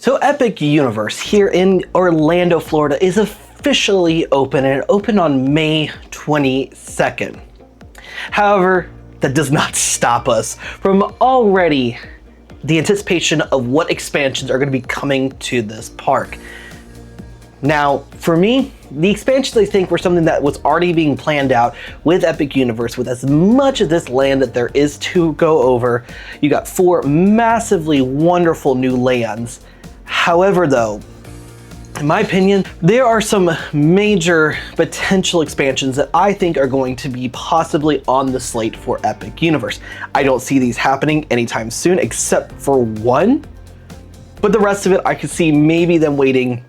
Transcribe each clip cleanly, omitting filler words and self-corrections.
So Epic Universe here in Orlando, Florida is officially open, and it opened on May 22nd. However, that does not stop us from already the anticipation of what expansions are going to be coming to this park. Now, for me, the expansions I think were something that was already being planned out with Epic Universe. With as much of this land that there is to go over, you got 4 massively wonderful new lands. However though, in my opinion, there are some major potential expansions that I think are going to be possibly on the slate for Epic Universe. I don't see these happening anytime soon, except for one, but the rest of it I could see maybe them waiting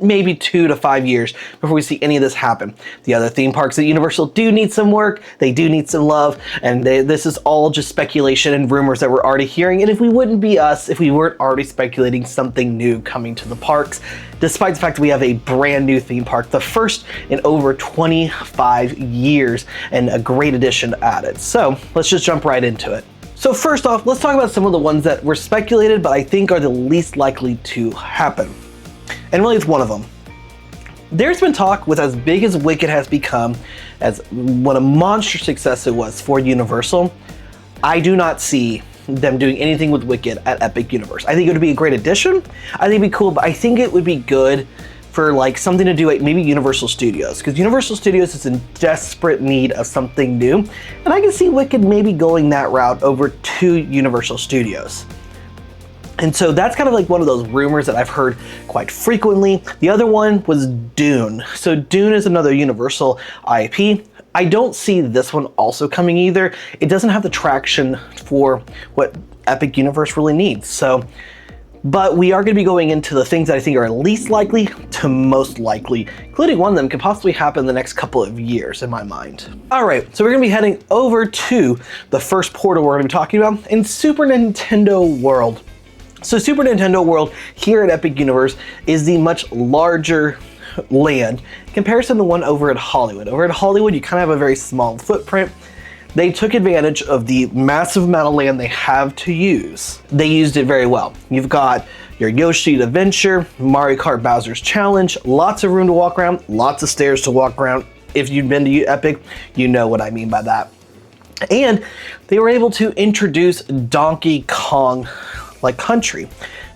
maybe 2 to 5 years before we see any of this happen. The other theme parks at Universal do need some work, they do need some love, and this is all just speculation and rumors that we're already hearing. And if we wouldn't be us if we weren't already speculating something new coming to the parks, despite the fact that we have a brand new theme park, the first in over 25 years, and a great addition added. So let's just jump right into it. So first off, let's talk about some of the ones that were speculated but I think are the least likely to happen. And really it's one of them. There's been talk with as big as Wicked has become, as what a monster success it was for Universal, I do not see them doing anything with Wicked at Epic Universe. I think it would be a great addition, I think it'd be cool, but I think it would be good for like something to do at maybe Universal Studios, because Universal Studios is in desperate need of something new, and I can see Wicked maybe going that route over to Universal Studios. And so that's kind of like one of those rumors that I've heard quite frequently. The other one was Dune. So Dune is another Universal IP. I don't see this one also coming either. It doesn't have the traction for what Epic Universe really needs. So, but we are going to be going into the things that I think are least likely to most likely, including one of them could possibly happen in the next couple of years in my mind. All right, so we're going to be heading over to the first portal we're going to be talking about in Super Nintendo World. So Super Nintendo World here at Epic Universe is the much larger land in comparison to the one over at Hollywood. Over at Hollywood, you kind of have a very small footprint. They took advantage of the massive amount of land they have to use. They used it very well. You've got your Yoshi Adventure, Mario Kart Bowser's Challenge, lots of room to walk around, lots of stairs to walk around. If you've been to Epic, you know what I mean by that. And they were able to introduce Donkey Kong country.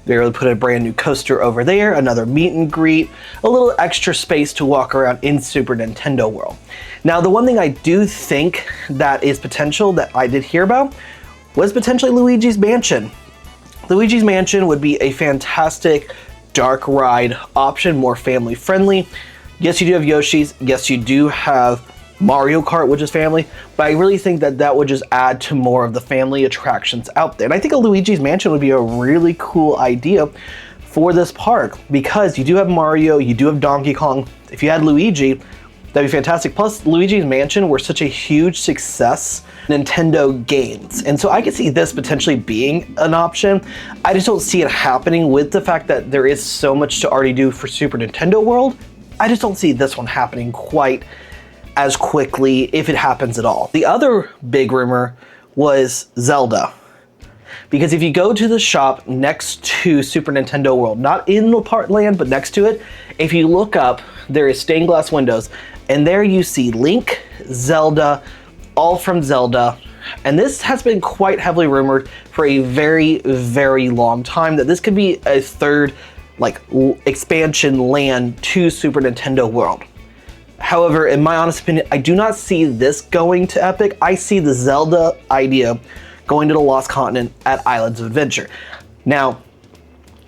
They were able to put a brand new coaster over there, another meet and greet, a little extra space to walk around in Super Nintendo World. Now, the one thing I do think that is potential that I did hear about was potentially Luigi's Mansion. Luigi's Mansion would be a fantastic dark ride option, more family friendly. Yes, you do have Yoshi's. Yes, you do have Mario Kart, which is family, but I really think that that would just add to more of the family attractions out there. And I think a Luigi's Mansion would be a really cool idea for this park, because you do have Mario, you do have Donkey Kong. If you had Luigi, that'd be fantastic. Plus, Luigi's Mansion were such a huge success Nintendo games. And so I could see this potentially being an option. I just don't see it happening with the fact that there is so much to already do for Super Nintendo World. I just don't see this one happening quite as quickly, if it happens at all. The other big rumor was Zelda. Because if you go to the shop next to Super Nintendo World, not in the part land, but next to it, if you look up, there is stained glass windows, and there you see Link, Zelda, all from Zelda. And this has been quite heavily rumored for a very, very long time, that this could be a third expansion land to Super Nintendo World. However, in my honest opinion, I do not see this going to Epic. I see the Zelda idea going to the Lost Continent at Islands of Adventure. Now,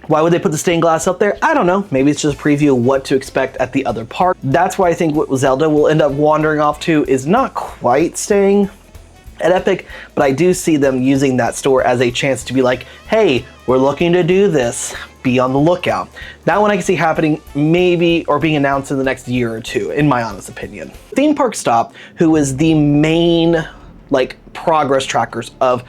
why would they put the stained glass up there? I don't know. Maybe it's just a preview of what to expect at the other park. That's why I think what Zelda will end up wandering off to is not quite staying at Epic, but I do see them using that store as a chance to be like, hey, we're looking to do this. Be on the lookout. That one I can see happening maybe, or being announced in the next year or two, in my honest opinion. Theme Park Stop, who is the main progress trackers of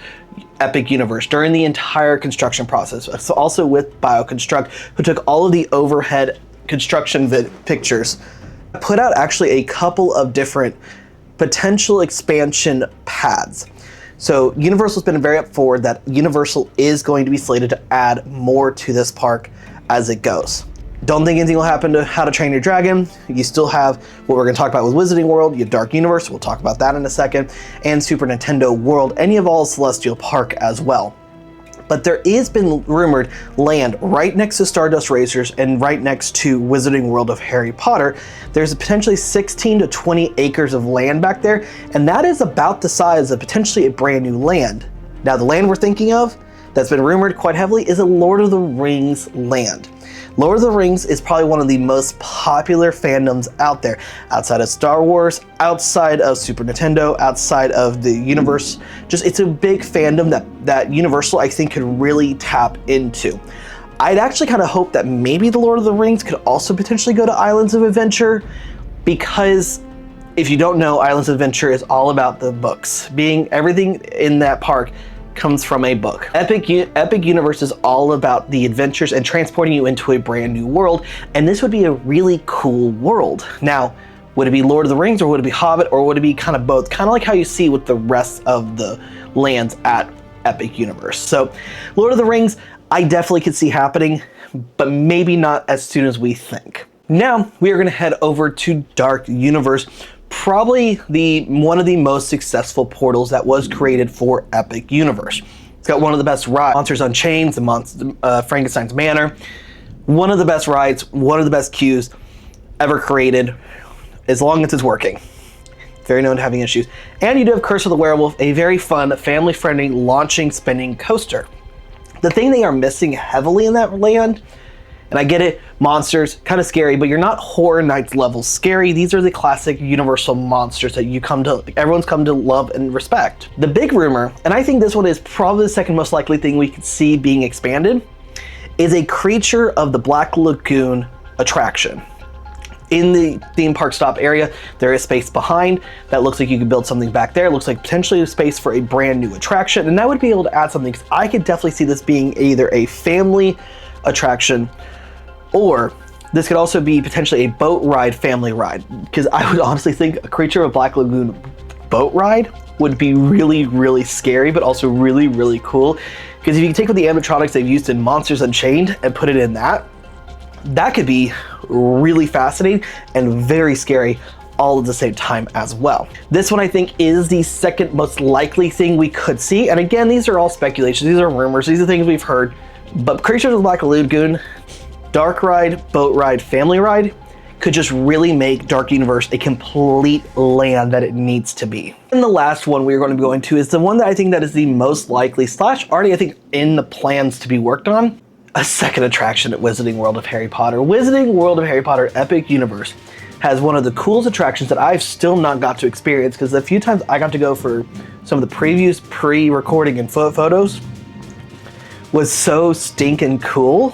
Epic Universe during the entire construction process, so also with BioConstruct, who took all of the overhead construction pictures, put out actually a couple of different potential expansion paths. So Universal's been very up forward that Universal is going to be slated to add more to this park as it goes. Don't think anything will happen to How to Train Your Dragon. You still have what we're going to talk about with Wizarding World. You have Dark Universe, we'll talk about that in a second, and Super Nintendo World, and you have all Celestial Park as well. But there is been rumored land right next to Stardust Racers and right next to Wizarding World of Harry Potter. There's potentially 16 to 20 acres of land back there, and that is about the size of potentially a brand new land. Now, the land we're thinking of that's been rumored quite heavily is a Lord of the Rings land. Lord of the Rings is probably one of the most popular fandoms out there, outside of Star Wars, outside of Super Nintendo, outside of the universe. Just, it's a big fandom that Universal, I think, could really tap into. I'd actually kind of hope that maybe the Lord of the Rings could also potentially go to Islands of Adventure, because if you don't know, Islands of Adventure is all about the books. Everything in that park comes from a book. Epic Universe is all about the adventures and transporting you into a brand new world, and this would be a really cool world. Now, would it be Lord of the Rings, or would it be Hobbit, or would it be kind of both? Kind of like how you see with the rest of the lands at Epic Universe. So, Lord of the Rings, I definitely could see happening, but maybe not as soon as we think. Now, we are going to head over to Dark Universe, probably one of the most successful portals that was created for Epic Universe. It's got one of the best rides, Monsters Unchained, Frankenstein's Manor, one of the best rides, one of the best queues ever created, as long as it's working. Very known to having issues. And you do have Curse of the Werewolf, a very fun, family-friendly, launching, spinning coaster. The thing they are missing heavily in that land, and I get it, monsters, kind of scary, but you're not Horror Nights level scary. These are the classic Universal monsters that everyone's come to love and respect. The big rumor, and I think this one is probably the second most likely thing we could see being expanded, is a Creature of the Black Lagoon attraction. In the theme park stop area, there is space behind that looks like you could build something back there. It looks like potentially a space for a brand new attraction, and that would be able to add something, because I could definitely see this being either a family attraction, or this could also be potentially a boat ride, family ride, because I would honestly think a Creature of Black Lagoon boat ride would be really, really scary, but also really, really cool. Because if you take the animatronics they've used in Monsters Unchained and put it in that could be really fascinating and very scary all at the same time as well. This one I think is the second most likely thing we could see. And again, these are all speculations, these are rumors, these are things we've heard. But Creatures of the Black Lagoon, dark ride, boat ride, family ride could just really make Dark Universe a complete land that it needs to be. And the last one we're going to be going to is the one that I think that is the most likely, / already I think in the plans to be worked on, a second attraction at Wizarding World of Harry Potter. Wizarding World of Harry Potter Epic Universe has one of the coolest attractions that I've still not got to experience, because the few times I got to go for some of the previews, pre-recording and photos was so stinking cool.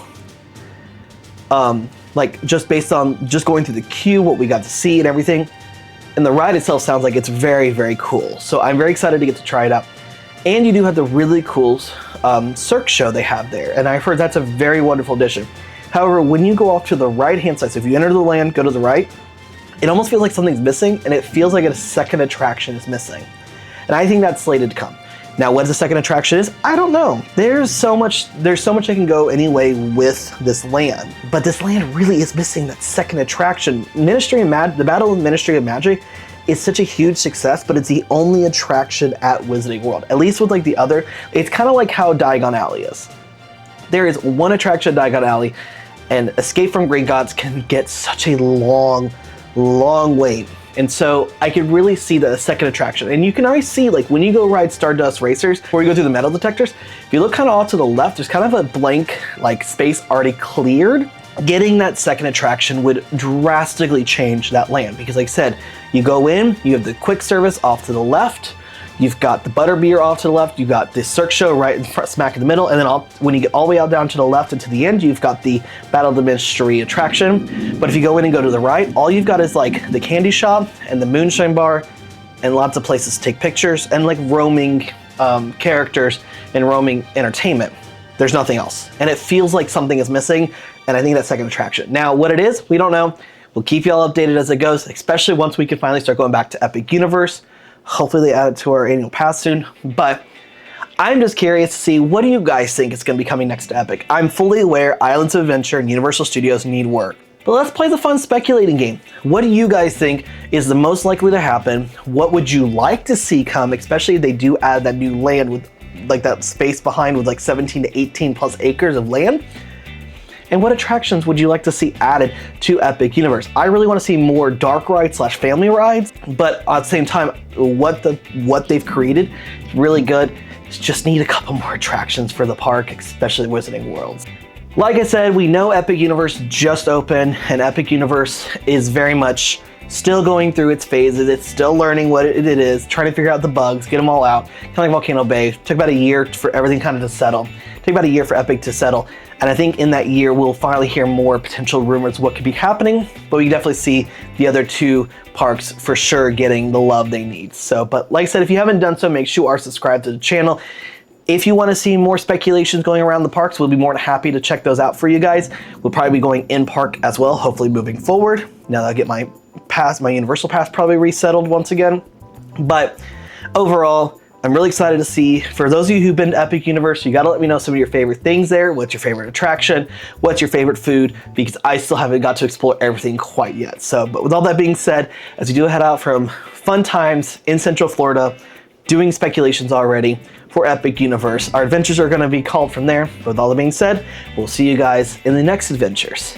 Like just based on just going through the queue, what we got to see and everything. And the ride itself sounds like it's very, very cool. So I'm very excited to get to try it out. And you do have the really cool Cirque show they have there. And I've heard that's a very wonderful addition. However, when you go off to the right-hand side, so if you enter the land, go to the right, it almost feels like something's missing, and it feels like a second attraction is missing. And I think that's slated to come. Now, what the second attraction is, I don't know. There's so much that can go anyway with this land. But this land really is missing that second attraction. The Battle of Ministry of Magic is such a huge success, but it's the only attraction at Wizarding World. At least with like the other, it's kind of like how Diagon Alley is. There is one attraction at Diagon Alley, and Escape from Gringotts can get such a long wait. And so I could really see the second attraction. And you can already see, like when you go ride Stardust Racers, before you go through the metal detectors, if you look kind of off to the left, there's kind of a blank like space already cleared. Getting that second attraction would drastically change that land, because like I said, you go in, you have the quick service off to the left, you've got the butterbeer off to the left, you've got the Cirque show right in front, smack in the middle, and then when you get all the way out down to the left and to the end, you've got the Battle of the Ministry attraction. But if you go in and go to the right, all you've got is like the candy shop and the moonshine bar and lots of places to take pictures and like roaming characters and roaming entertainment. There's nothing else. And it feels like something is missing, and I think that second attraction. Now, what it is, we don't know. We'll keep you all updated as it goes, especially once we can finally start going back to Epic Universe. Hopefully they add it to our annual pass soon, but I'm just curious to see, what do you guys think is going to be coming next to Epic? I'm fully aware Islands of Adventure and Universal Studios need work. But let's play the fun speculating game. What do you guys think is the most likely to happen? What would you like to see come, especially if they do add that new land with like that space behind with like 17 to 18 plus acres of land? And what attractions would you like to see added to Epic Universe? I really want to see more dark rides / family rides, but at the same time, what they've created is really good. Just need a couple more attractions for the park, especially Wizarding Worlds. Like I said, we know Epic Universe just opened, and Epic Universe is very much still going through its phases. It's still learning what it is, trying to figure out the bugs, get them all out. Kind of like Volcano Bay. It took about a year for everything kind of to settle. It took about a year for Epic to settle. And I think in that year, we'll finally hear more potential rumors of what could be happening, but we can definitely see the other two parks for sure getting the love they need. So, but like I said, if you haven't done so, make sure you are subscribed to the channel. If you want to see more speculations going around the parks, we'll be more than happy to check those out for you guys. We'll probably be going in park as well, hopefully moving forward. Now that I get my pass, my Universal Pass probably resettled once again. But overall, I'm really excited to see. For those of you who've been to Epic Universe, you gotta let me know some of your favorite things there. What's your favorite attraction? What's your favorite food? Because I still haven't got to explore everything quite yet. So, but with all that being said, as we do head out from fun times in Central Florida, doing speculations already for Epic Universe, our adventures are gonna be called from there. With all that being said, we'll see you guys in the next adventures.